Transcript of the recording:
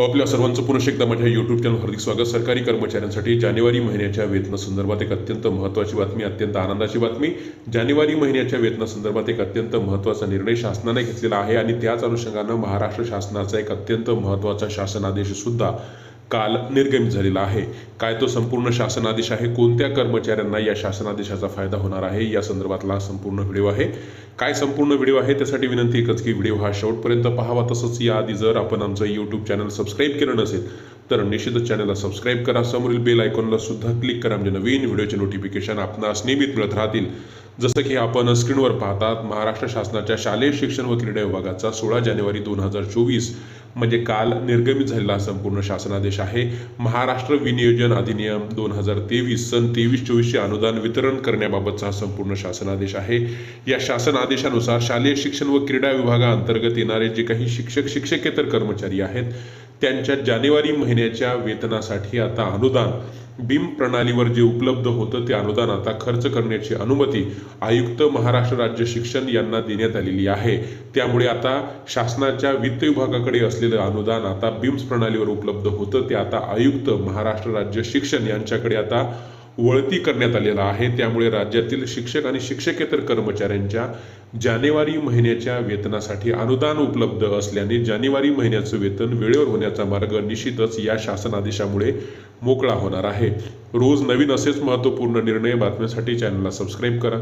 आपल्या सर्वांचं पुन्हा एकदा माझ्या यूट्यूब चॅनल हार्दिक स्वागत. सरकारी कर्मचाऱ्यांसाठी जानेवारी महिन्याच्या वेतनासंदर्भात एक अत्यंत महत्त्वाची बातमी, अत्यंत आनंदाची बातमी. जानेवारी महिन्याच्या वेतनासंदर्भात एक अत्यंत महत्त्वाचा निर्णय शासनाने घेतलेला आहे आणि त्याच अनुषंगानं महाराष्ट्र शासनाचा एक अत्यंत महत्त्वाचा शासन आदेश सुद्धा काल निर्गमित झालेला आहे. काय तो संपूर्ण शासन आदेश आहे, कोणत्या कर्मचाऱ्यांना या शासन आदेशाचा फायदा होणार आहे, या संदर्भातला संपूर्ण व्हिडिओ आहे. काय संपूर्ण व्हिडिओ आहे त्यासाठी विनंती एकच की व्हिडिओ हा शेवटपर्यंत पाहावा. तसंच याआधी जर आपण आमचं यूट्यूब चॅनल सबस्क्राईब केलं नसेल तर निश्चितच चॅनलला सबस्क्राईब करा. समोरील बेल आयकॉनला सुद्धा क्लिक करा म्हणजे नवीन व्हिडिओचे नोटिफिकेशन आपणास नियमित मिळत राहतील. जसं की आपण स्क्रीनवर पाहतात, महाराष्ट्र शासनाच्या शालेय शिक्षण व क्रीडा विभागाचा 16 जानेवारी 2024 म्हणजे काल निर्गमित झालेला संपूर्ण शासनादेश आहे. महाराष्ट्र विनियोजन अधिनियम 2023 सन 23-24 अनुदान वितरण करण्याबाबतचा हा संपूर्ण शासनादेश आहे. या शासन आदेशानुसार शालेय शिक्षण व क्रीडा विभागाअंतर्गत येणारे जे काही शिक्षक शिक्षकेतर कर्मचारी आहेत त्यांच्या जानेवारी महिन्याच्या वेतनासाठी आता अनुदान बीम प्रणालीवर जे उपलब्ध होतं ते अनुदान आता खर्च करण्याची अनुमती आयुक्त महाराष्ट्र राज्य शिक्षण यांना देण्यात आलेली आहे. त्यामुळे आता शासनाच्या वित्त विभागाकडे असलेलं अनुदान आता बीम्स प्रणालीवर उपलब्ध होतं ते आता आयुक्त महाराष्ट्र राज्य शिक्षण यांच्याकडे आता वळती करण्यात आलेला आहे. त्यामुळे राज्यातील शिक्षक आणि शिक्षकेतर कर्मचाऱ्यांच्या जानेवारी महिन्याच्या वेतनासाठी अनुदान उपलब्ध असल्याने जानेवारी महिन्याचं वेतन वेळेवर होण्याचा मार्ग निश्चितच या शासन आदेशामुळे मोकळा होणार आहे. रोज नवीन असेच महत्त्वपूर्ण निर्णय बातम्यांसाठी चॅनलला सबस्क्राईब करा.